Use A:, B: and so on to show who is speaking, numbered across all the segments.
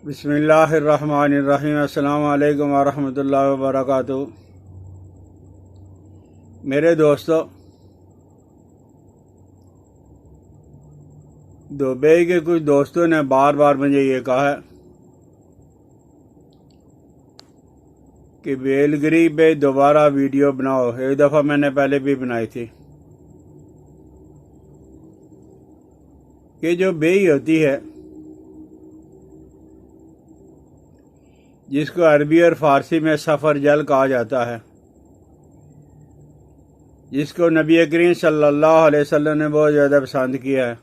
A: बिस्मिल्लाहिर्रहमानिर्रहीम। अस्सलामु अलैकुम वरहमतुल्लाहि वबरकातुहू। मेरे दोस्तों, दुबई के कुछ दोस्तों ने बार बार मुझे ये कहा है कि बेलगिरी पे दोबारा वीडियो बनाओ। एक दफ़ा मैंने पहले भी बनाई थी। कि जो बेई होती है, जिसको अरबी और फ़ारसी में सफ़र जल कहा जाता है, जिसको नबी करीम सल्लल्लाहु अलैहि वसल्लम ने बहुत ज़्यादा पसंद किया है,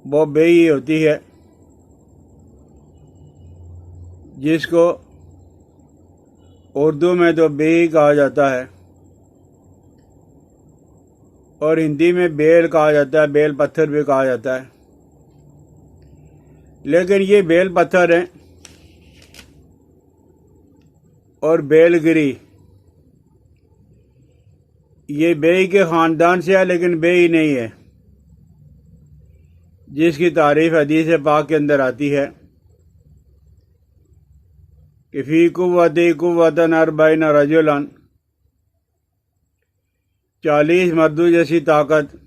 A: वो बेई होती है। जिसको उर्दू में तो बेई कहा जाता है और हिंदी में बेल कहा जाता है, बेल पत्थर भी कहा जाता है। लेकिन ये बेल पत्थर हैं और बेलगिरी ये बेई के ख़ानदान से है, लेकिन बेई नहीं है। जिसकी तारीफ़ हदीस पाक के अंदर आती है कि फ़ी कुव्वतन अरबईन रजुलन, 40 मर्दों जैसी ताकत।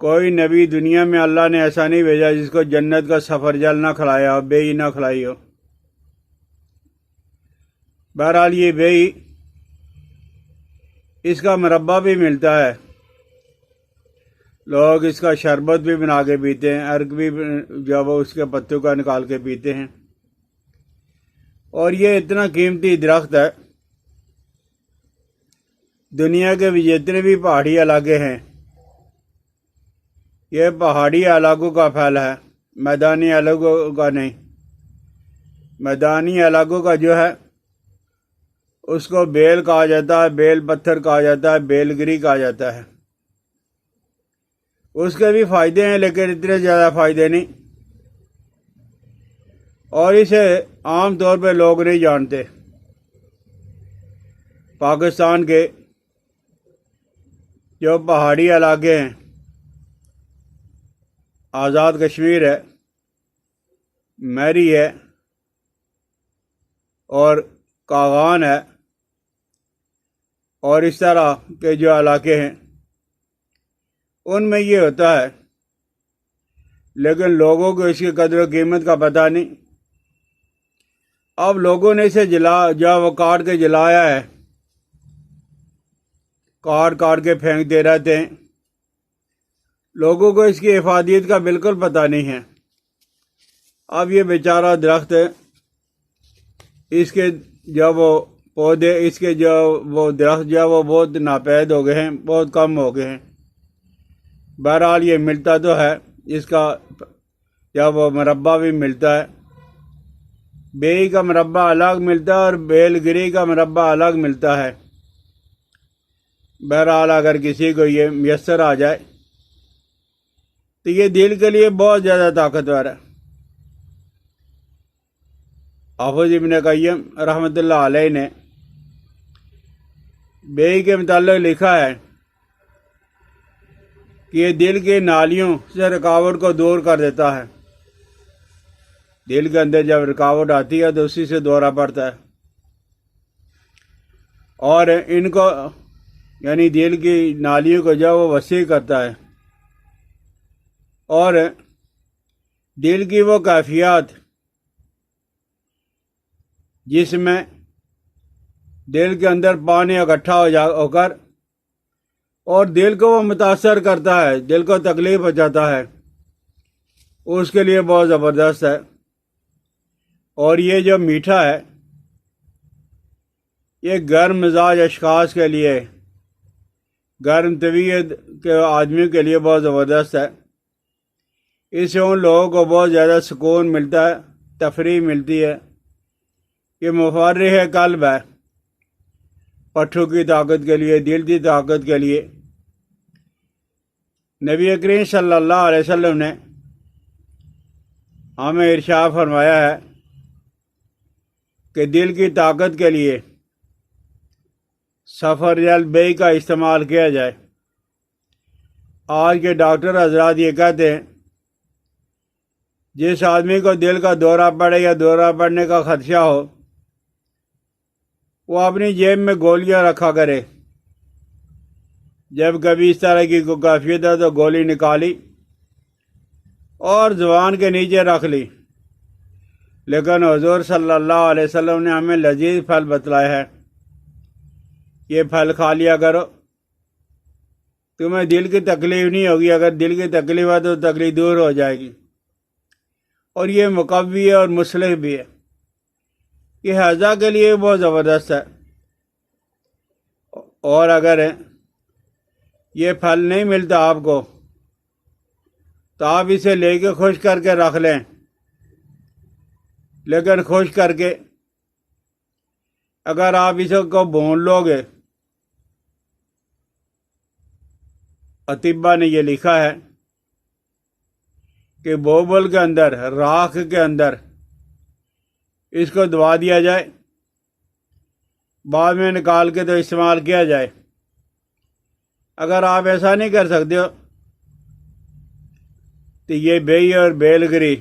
A: कोई नबी दुनिया में अल्लाह ने ऐसा नहीं भेजा जिसको जन्नत का सफ़र जल ना खिलाया हो, बेई ना खिलाई हो। बहरहाल ये बेई, इसका मुरब्बा भी मिलता है। लोग इसका शरबत भी बना के पीते हैं, अर्क भी जो वो उसके पत्तों का निकाल के पीते हैं। और ये इतना कीमती दरख्त है, दुनिया के जितने भी पहाड़ी इलाके हैं, ये पहाड़ी इलाकों का फल है, मैदानी इलाकों का नहीं। मैदानी इलाकों का जो है उसको बेल कहा जाता है, बेल पत्थर कहा जाता है, बेलगिरी कहा जाता है। उसके भी फ़ायदे हैं, लेकिन इतने ज़्यादा फ़ायदे नहीं, और इसे आम तौर पे लोग नहीं जानते। पाकिस्तान के जो पहाड़ी इलाके हैं, आज़ाद कश्मीर है, मैरी है और कागान है, और इस तरह के जो इलाके हैं उनमें ये होता है। लेकिन लोगों को इसकी कदर व कीमत का पता नहीं। अब लोगों ने इसे जो वो काट के जलाया है, काट काट के फेंकते रहते हैं। लोगों को इसकी हिफाजत का बिल्कुल पता नहीं है। अब ये बेचारा दरख्त, इसके जो वो पौधे, इसके जो वो दरख्त जो है वो बहुत नापैद हो गए हैं, बहुत कम हो गए हैं। बहरहाल ये मिलता तो है, इसका जब वो मुरब्बा भी मिलता है। बेई का मुरब्बा अलग मिलता है और बेलगिरी का मुरब्बा अलग मिलता है। बहरहाल अगर किसी को ये मैसर आ जाए तो ये दिल के लिए बहुत ज़्यादा ताकतवर है। हाफिज़ इब्न क़य्यम रहमतुल्लाह अलैह ने बेई के मुताल्लिक़ लिखा है कि ये दिल के नालियों से रुकावट को दूर कर देता है। दिल के अंदर जब रुकावट आती है तो उसी से दौरा पड़ता है, और इनको यानी दिल की नालियों को जब वो वसी करता है, और दिल की वो कैफियत जिसमें दिल के अंदर पानी इकट्ठा होकर और दिल को वो मुतासर करता है, दिल को तकलीफ हो जाता है, उसके लिए बहुत ज़बरदस्त है। और ये जो मीठा है, ये गर्म मिजाज अशखास के लिए, गर्म तबीयत के आदमियों के लिए बहुत ज़बरदस्त है। इससे उन लोगों को बहुत ज़्यादा सुकून मिलता है, तफरीह मिलती है। ये मुफर्रिह कल्ब है, पट्ठों की ताकत के लिए, दिल की ताकत के लिए। नबी करीम सल्लल्लाहु अलैहि वसल्लम ने हमें इरशाद फरमाया है कि दिल की ताकत के लिए सफ़र जल बेई का इस्तेमाल किया जाए। आज के डॉक्टर हजरात ये कहते हैं जिस आदमी को दिल का दौरा पड़े या दौरा पड़ने का खदशा हो वो अपनी जेब में गोलियां रखा करे। जब कभी इस तरह की कोई कैफियत है तो गोली निकाली और ज़ुबान के नीचे रख ली। लेकिन हुज़ूर सल्लल्लाहु अलैहि वसल्लम ने हमें लजीज फल बतलाया है, ये फल खा लिया करो, तुम्हें दिल की तकलीफ़ नहीं होगी। अगर दिल की तकलीफ़ है तो तकलीफ दूर हो जाएगी। और ये मुकव्वी है और मुस्लिह भी है, ये हैज़ा के लिए बहुत ज़बरदस्त है। और अगर ये फल नहीं मिलता आपको तो आप इसे लेके खुश करके रख लें, लेकिन खुश करके अगर आप इसको भून लोगे, अतिब्बा ने ये लिखा है कि बोबल के अंदर, राख के अंदर इसको दबा दिया जाए, बाद में निकाल के तो इस्तेमाल किया जाए। अगर आप ऐसा नहीं कर सकते हो तो ये बेई और बेलगरी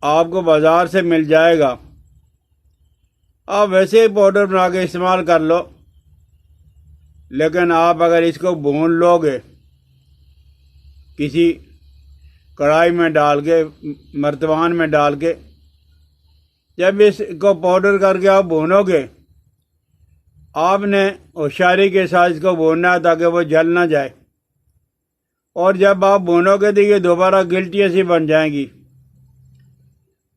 A: आपको बाज़ार से मिल जाएगा, आप वैसे ही पाउडर बना के इस्तेमाल कर लो। लेकिन आप अगर इसको भून लोगे किसी कढ़ाई में डाल के, मर्तबान में डाल के, जब इसको पाउडर करके आप भूनोगे, आपने होशियारी के साथ इसको भूनना है ताकि वो जल ना जाए। और जब आप भूनोगे तो ये दोबारा गिल्टियाँ सी बन जाएंगी।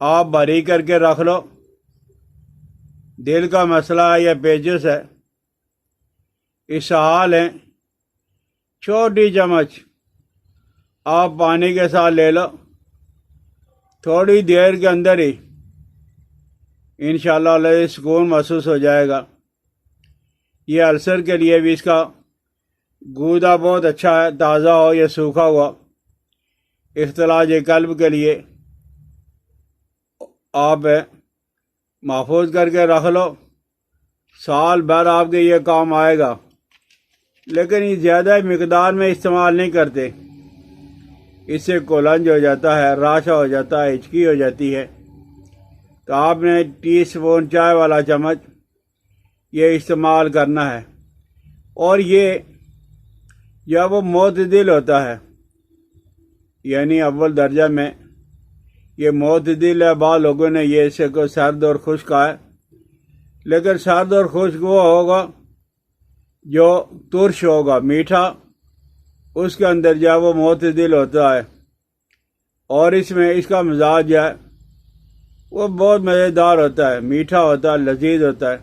A: आप बारीक करके रख लो। दिल का मसला है या पेचिश है, इस हाल है, छोटी चम्मच आप पानी के साथ ले लो, थोड़ी देर के अंदर ही इंशाअल्लाह सुकून महसूस हो जाएगा। ये अल्सर के लिए भी इसका गूदा बहुत अच्छा है, ताज़ा हो या सूखा हुआ। इख्तिलाज कल्ब के लिए आप महफूज करके रख लो, साल भर आपके ये काम आएगा। लेकिन ये ज़्यादा मिकदार में इस्तेमाल नहीं करते, इससे कोलंज हो जाता है, राशा हो जाता है, हिचकी हो जाती है। तो आपने टीस्पून चाय वाला चम्मच ये इस्तेमाल करना है। और ये जब वो मोतदिल होता है, यानी अव्वल दर्जा में ये मोतदिल है। बाद लोगों ने ये इसे को सर्द और खुश्क कहा है, लेकिन सर्द और खुश्क वो होगा जो तुर्श होगा, मीठा, उसके अंदर जो है वो मोतदिल होता है। और इसमें इसका मिजाज है वो बहुत मज़ेदार होता है, मीठा होता है, लजीज होता है।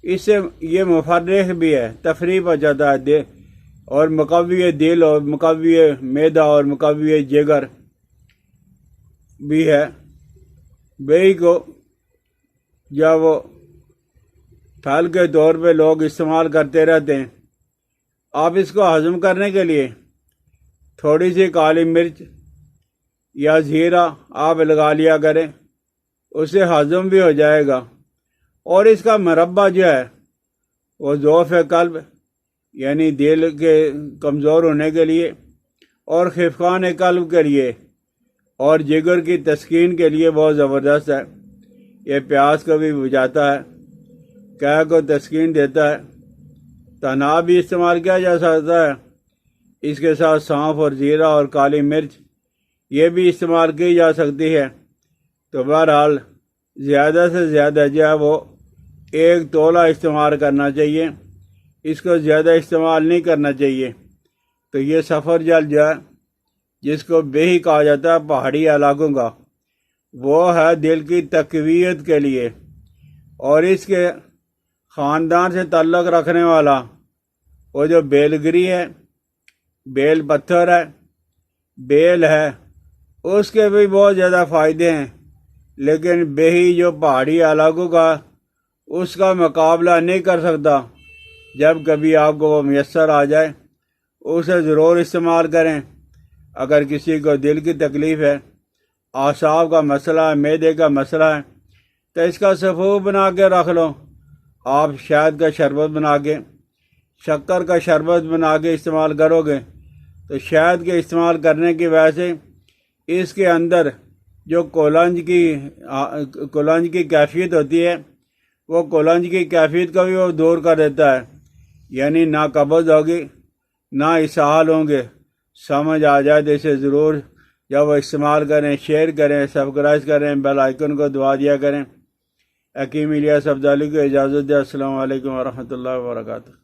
A: इससे ये मुफर्रिख भी है, तफरीह पहुँचाता है, और मुकव्वी दिल और मुकव्वी मैदा और मुकव्वी जिगर भी है। बेई को जब वो फल के तौर पे लोग इस्तेमाल करते रहते हैं, आप इसको हजम करने के लिए थोड़ी सी काली मिर्च या ज़ीरा आप लगा लिया करें, उससे हजम भी हो जाएगा। और इसका मुरब्बा जो है वो ज़ौफ़ कल्ब यानी दिल के कमज़ोर होने के लिए और खिफ़कान कल्ब के लिए और जिगर की तस्कीन के लिए बहुत ज़बरदस्त है। ये प्यास को भी बुझाता है, कह को तस्कीन देता है, तनाव भी इस्तेमाल किया जा सकता है। इसके साथ सौंफ और ज़ीरा और काली मिर्च ये भी इस्तेमाल की जा सकती है। तो बहरहाल ज़्यादा से ज़्यादा जो है वो 1 तोला इस्तेमाल करना चाहिए, इसको ज़्यादा इस्तेमाल नहीं करना चाहिए। तो ये सफ़र जल जो है जिसको बेही कहा जाता है पहाड़ी इलाकों का, वो है दिल की तक़वियत के लिए। और इसके ख़ानदान से ताल्लुक़ रखने वाला वो जो बेलगिरी है, बेल पत्थर है, बेल है, उसके भी बहुत ज़्यादा फ़ायदे हैं। लेकिन बेही जो पहाड़ी इलाकों का उसका मुकाबला नहीं कर सकता। जब कभी आपको वो मैसर आ जाए उसे ज़रूर इस्तेमाल करें। अगर किसी को दिल की तकलीफ़ है, आसाब का मसला है, मैदे का मसला है, तो इसका सफ़ूफ बना के रख लो। आप शहद का शरबत बना के शक्कर का शरबत बना के इस्तेमाल करोगे तो शहद के इस्तेमाल करने की वजह से इसके अंदर जो कोलंज की कैफियत होती है वो कोलंज की कैफियत को भी वो दूर कर देता है, यानी ना कब्ज़ होगी ना इसहाल होंगे। समझ आ जाए तो इसे ज़रूर जब वो इस्तेमाल करें, शेयर करें, सब्सक्राइब करें, बेल आइकन को दबा दिया करें। हकीम इलियास अब्दाली को इजाज़त दें। अस्सलामु अलैकुम वरहमतुल्लाहि वबरकातुहू।